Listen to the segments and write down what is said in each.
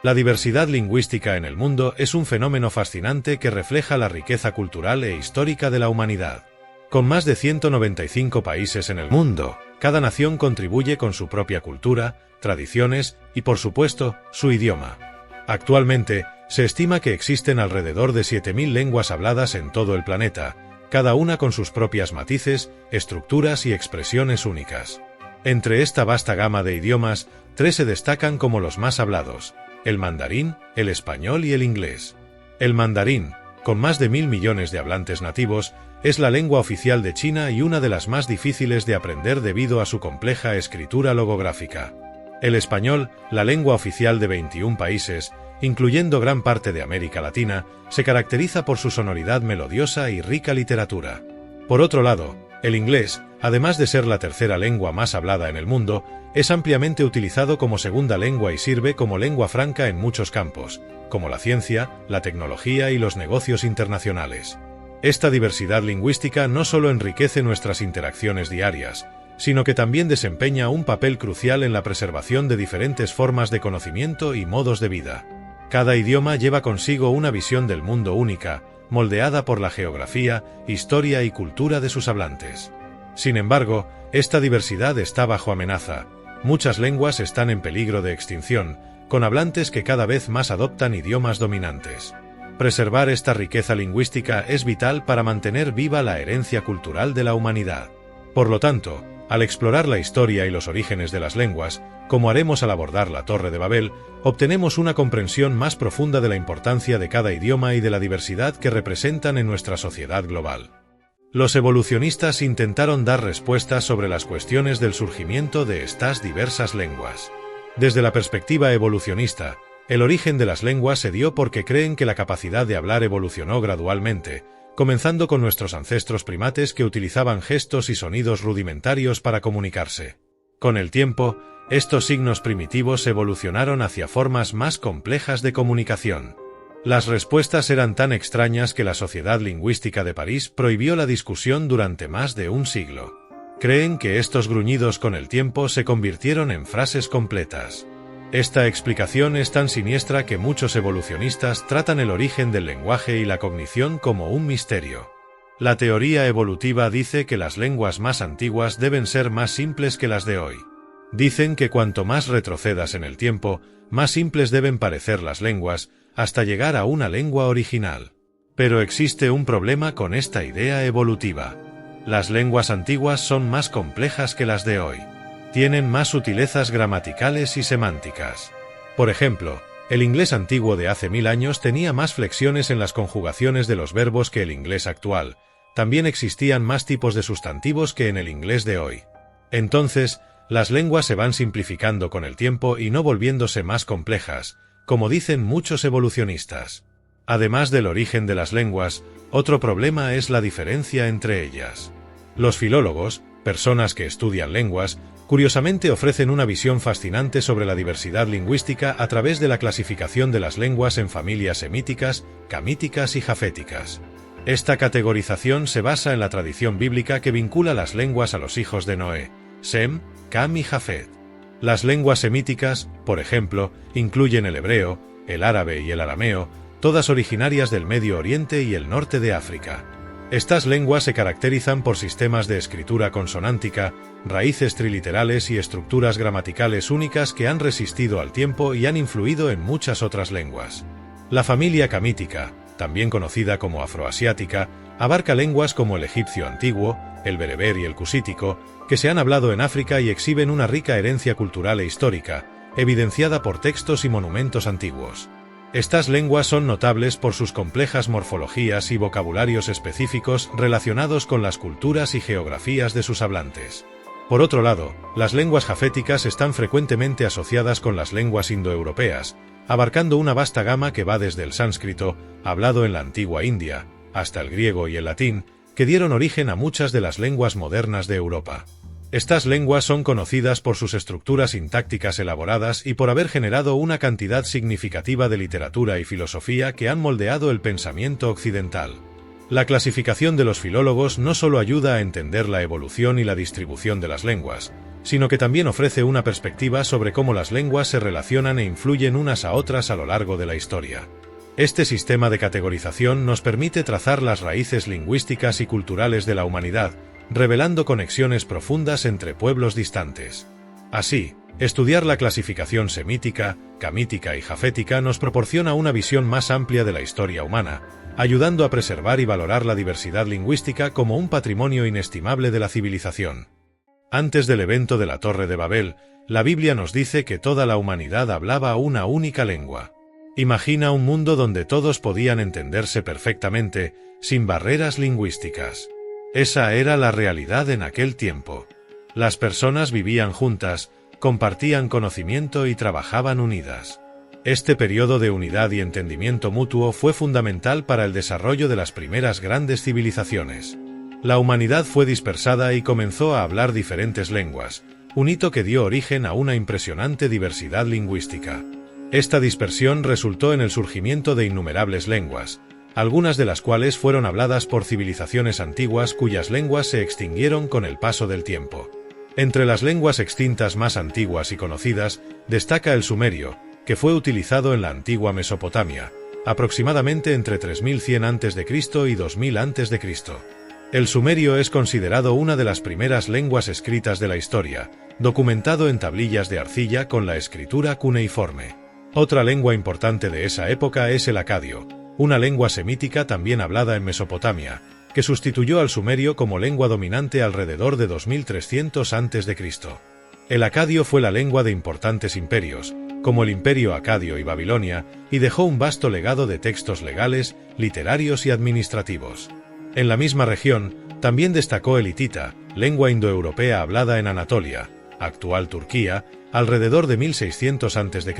La diversidad lingüística en el mundo es un fenómeno fascinante que refleja la riqueza cultural e histórica de la humanidad. Con más de 195 países en el mundo, cada nación contribuye con su propia cultura, tradiciones y, por supuesto, su idioma. Actualmente, se estima que existen alrededor de 7.000 lenguas habladas en todo el planeta, cada una con sus propias matices, estructuras y expresiones únicas. Entre esta vasta gama de idiomas, 3 se destacan como los más hablados: el mandarín, el español y el inglés. El mandarín, con más de 1.000 millones de hablantes nativos, es la lengua oficial de China y una de las más difíciles de aprender debido a su compleja escritura logográfica. El español, la lengua oficial de 21 países, incluyendo gran parte de América Latina, se caracteriza por su sonoridad melodiosa y rica literatura. Por otro lado, el inglés, además de ser la tercera lengua más hablada en el mundo, es ampliamente utilizado como segunda lengua y sirve como lengua franca en muchos campos, como la ciencia, la tecnología y los negocios internacionales. Esta diversidad lingüística no solo enriquece nuestras interacciones diarias, sino que también desempeña un papel crucial en la preservación de diferentes formas de conocimiento y modos de vida. Cada idioma lleva consigo una visión del mundo única, moldeada por la geografía, historia y cultura de sus hablantes. Sin embargo, esta diversidad está bajo amenaza. Muchas lenguas están en peligro de extinción, con hablantes que cada vez más adoptan idiomas dominantes. Preservar esta riqueza lingüística es vital para mantener viva la herencia cultural de la humanidad. Por lo tanto, al explorar la historia y los orígenes de las lenguas, como haremos al abordar la Torre de Babel, obtenemos una comprensión más profunda de la importancia de cada idioma y de la diversidad que representan en nuestra sociedad global. Los evolucionistas intentaron dar respuestas sobre las cuestiones del surgimiento de estas diversas lenguas. Desde la perspectiva evolucionista, el origen de las lenguas se dio porque creen que la capacidad de hablar evolucionó gradualmente, comenzando con nuestros ancestros primates que utilizaban gestos y sonidos rudimentarios para comunicarse. Con el tiempo, estos signos primitivos evolucionaron hacia formas más complejas de comunicación. Las respuestas eran tan extrañas que la Sociedad Lingüística de París prohibió la discusión durante más de un siglo. Creen que estos gruñidos con el tiempo se convirtieron en frases completas. Esta explicación es tan siniestra que muchos evolucionistas tratan el origen del lenguaje y la cognición como un misterio. La teoría evolutiva dice que las lenguas más antiguas deben ser más simples que las de hoy. Dicen que cuanto más retrocedas en el tiempo, más simples deben parecer las lenguas, hasta llegar a una lengua original. Pero existe un problema con esta idea evolutiva. Las lenguas antiguas son más complejas que las de hoy. Tienen más sutilezas gramaticales y semánticas. Por ejemplo, el inglés antiguo de hace 1000 años tenía más flexiones en las conjugaciones de los verbos que el inglés actual. También existían más tipos de sustantivos que en el inglés de hoy. Entonces, las lenguas se van simplificando con el tiempo y no volviéndose más complejas, como dicen muchos evolucionistas. Además del origen de las lenguas, otro problema es la diferencia entre ellas. Los filólogos, personas que estudian lenguas, curiosamente ofrecen una visión fascinante sobre la diversidad lingüística a través de la clasificación de las lenguas en familias semíticas, camíticas y jaféticas. Esta categorización se basa en la tradición bíblica que vincula las lenguas a los hijos de Noé, Sem, Cam y Jafet. Las lenguas semíticas, por ejemplo, incluyen el hebreo, el árabe y el arameo, todas originarias del Medio Oriente y el norte de África. Estas lenguas se caracterizan por sistemas de escritura consonántica, raíces triliterales y estructuras gramaticales únicas que han resistido al tiempo y han influido en muchas otras lenguas. La familia camítica, también conocida como afroasiática, abarca lenguas como el egipcio antiguo, el bereber y el cusítico, que se han hablado en África y exhiben una rica herencia cultural e histórica, evidenciada por textos y monumentos antiguos. Estas lenguas son notables por sus complejas morfologías y vocabularios específicos relacionados con las culturas y geografías de sus hablantes. Por otro lado, las lenguas jaféticas están frecuentemente asociadas con las lenguas indoeuropeas, abarcando una vasta gama que va desde el sánscrito, hablado en la antigua India, hasta el griego y el latín, que dieron origen a muchas de las lenguas modernas de Europa. Estas lenguas son conocidas por sus estructuras sintácticas elaboradas y por haber generado una cantidad significativa de literatura y filosofía que han moldeado el pensamiento occidental. La clasificación de los filólogos no solo ayuda a entender la evolución y la distribución de las lenguas, sino que también ofrece una perspectiva sobre cómo las lenguas se relacionan e influyen unas a otras a lo largo de la historia. Este sistema de categorización nos permite trazar las raíces lingüísticas y culturales de la humanidad, revelando conexiones profundas entre pueblos distantes. Así, estudiar la clasificación semítica, camítica y jafética nos proporciona una visión más amplia de la historia humana, ayudando a preservar y valorar la diversidad lingüística como un patrimonio inestimable de la civilización. Antes del evento de la Torre de Babel, la Biblia nos dice que toda la humanidad hablaba una única lengua. Imagina un mundo donde todos podían entenderse perfectamente, sin barreras lingüísticas. Esa era la realidad en aquel tiempo. Las personas vivían juntas, compartían conocimiento y trabajaban unidas. Este periodo de unidad y entendimiento mutuo fue fundamental para el desarrollo de las primeras grandes civilizaciones. La humanidad fue dispersada y comenzó a hablar diferentes lenguas, un hito que dio origen a una impresionante diversidad lingüística. Esta dispersión resultó en el surgimiento de innumerables lenguas, algunas de las cuales fueron habladas por civilizaciones antiguas cuyas lenguas se extinguieron con el paso del tiempo. Entre las lenguas extintas más antiguas y conocidas, destaca el sumerio, que fue utilizado en la antigua Mesopotamia, aproximadamente entre 3100 a.C. y 2000 a.C. El sumerio es considerado una de las primeras lenguas escritas de la historia, documentado en tablillas de arcilla con la escritura cuneiforme. Otra lengua importante de esa época es el acadio, una lengua semítica también hablada en Mesopotamia, que sustituyó al sumerio como lengua dominante alrededor de 2300 a.C. El acadio fue la lengua de importantes imperios, como el Imperio Acadio y Babilonia, y dejó un vasto legado de textos legales, literarios y administrativos. En la misma región, también destacó el hitita, lengua indoeuropea hablada en Anatolia, actual Turquía, alrededor de 1600 a.C.,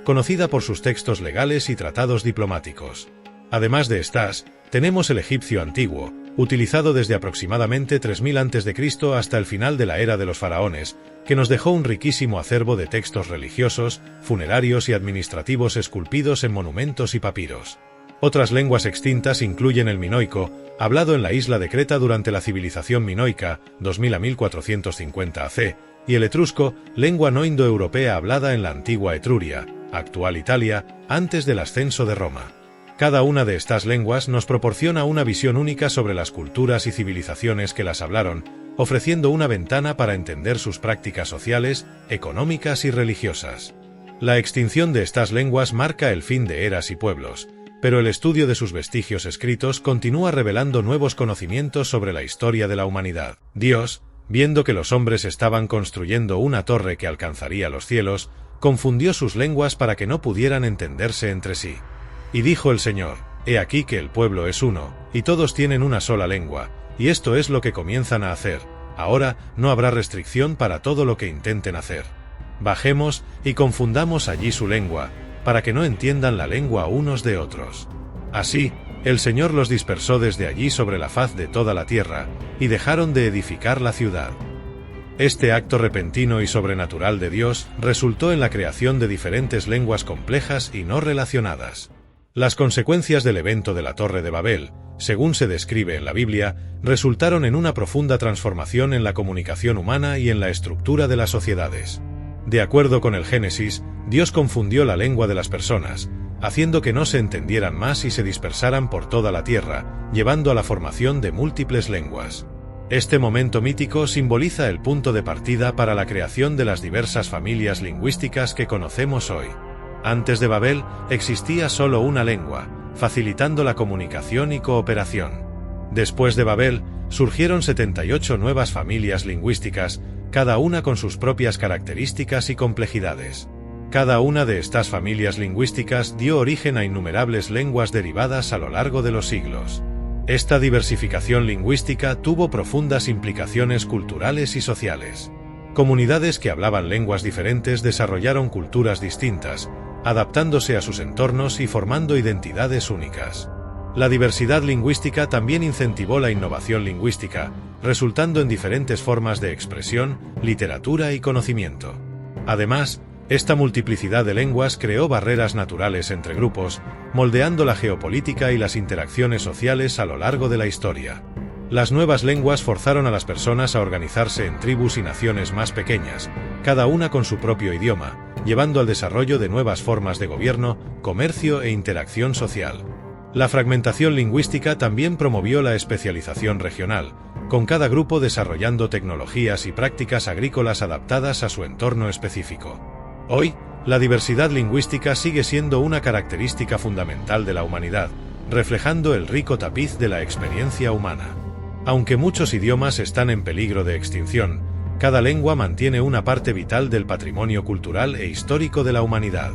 conocida por sus textos legales y tratados diplomáticos. Además de estas, tenemos el egipcio antiguo, utilizado desde aproximadamente 3000 a.C. hasta el final de la era de los faraones, que nos dejó un riquísimo acervo de textos religiosos, funerarios y administrativos esculpidos en monumentos y papiros. Otras lenguas extintas incluyen el minoico, hablado en la isla de Creta durante la civilización minoica, 2000 a 1450 AC, y el etrusco, lengua no indoeuropea hablada en la antigua Etruria, actual Italia, antes del ascenso de Roma. Cada una de estas lenguas nos proporciona una visión única sobre las culturas y civilizaciones que las hablaron, ofreciendo una ventana para entender sus prácticas sociales, económicas y religiosas. La extinción de estas lenguas marca el fin de eras y pueblos, pero el estudio de sus vestigios escritos continúa revelando nuevos conocimientos sobre la historia de la humanidad. Dios, viendo que los hombres estaban construyendo una torre que alcanzaría los cielos, confundió sus lenguas para que no pudieran entenderse entre sí. Y dijo el Señor: He aquí que el pueblo es uno, y todos tienen una sola lengua, y esto es lo que comienzan a hacer. Ahora no habrá restricción para todo lo que intenten hacer. Bajemos y confundamos allí su lengua, para que no entiendan la lengua unos de otros. Así, el Señor los dispersó desde allí sobre la faz de toda la tierra, y dejaron de edificar la ciudad. Este acto repentino y sobrenatural de Dios resultó en la creación de diferentes lenguas complejas y no relacionadas. Las consecuencias del evento de la Torre de Babel, según se describe en la Biblia, resultaron en una profunda transformación en la comunicación humana y en la estructura de las sociedades. De acuerdo con el Génesis, Dios confundió la lengua de las personas, haciendo que no se entendieran más y se dispersaran por toda la tierra, llevando a la formación de múltiples lenguas. Este momento mítico simboliza el punto de partida para la creación de las diversas familias lingüísticas que conocemos hoy. Antes de Babel, existía solo una lengua, facilitando la comunicación y cooperación. Después de Babel, surgieron 78 nuevas familias lingüísticas, cada una con sus propias características y complejidades. Cada una de estas familias lingüísticas dio origen a innumerables lenguas derivadas a lo largo de los siglos. Esta diversificación lingüística tuvo profundas implicaciones culturales y sociales. Comunidades que hablaban lenguas diferentes desarrollaron culturas distintas, adaptándose a sus entornos y formando identidades únicas. La diversidad lingüística también incentivó la innovación lingüística, resultando en diferentes formas de expresión, literatura y conocimiento. Además, esta multiplicidad de lenguas creó barreras naturales entre grupos, moldeando la geopolítica y las interacciones sociales a lo largo de la historia. Las nuevas lenguas forzaron a las personas a organizarse en tribus y naciones más pequeñas, cada una con su propio idioma, llevando al desarrollo de nuevas formas de gobierno, comercio e interacción social. La fragmentación lingüística también promovió la especialización regional, con cada grupo desarrollando tecnologías y prácticas agrícolas adaptadas a su entorno específico. Hoy, la diversidad lingüística sigue siendo una característica fundamental de la humanidad, reflejando el rico tapiz de la experiencia humana. Aunque muchos idiomas están en peligro de extinción, cada lengua mantiene una parte vital del patrimonio cultural e histórico de la humanidad.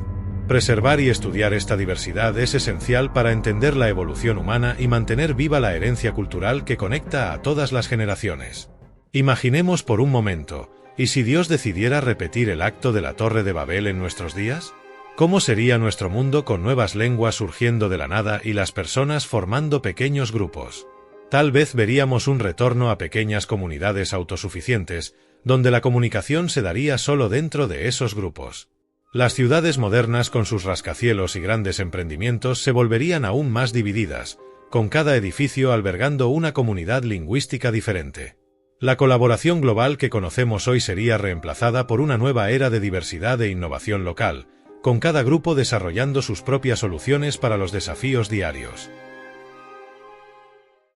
Preservar y estudiar esta diversidad es esencial para entender la evolución humana y mantener viva la herencia cultural que conecta a todas las generaciones. Imaginemos por un momento, ¿y si Dios decidiera repetir el acto de la Torre de Babel en nuestros días? ¿Cómo sería nuestro mundo con nuevas lenguas surgiendo de la nada y las personas formando pequeños grupos? Tal vez veríamos un retorno a pequeñas comunidades autosuficientes, donde la comunicación se daría solo dentro de esos grupos. Las ciudades modernas con sus rascacielos y grandes emprendimientos se volverían aún más divididas, con cada edificio albergando una comunidad lingüística diferente. La colaboración global que conocemos hoy sería reemplazada por una nueva era de diversidad e innovación local, con cada grupo desarrollando sus propias soluciones para los desafíos diarios.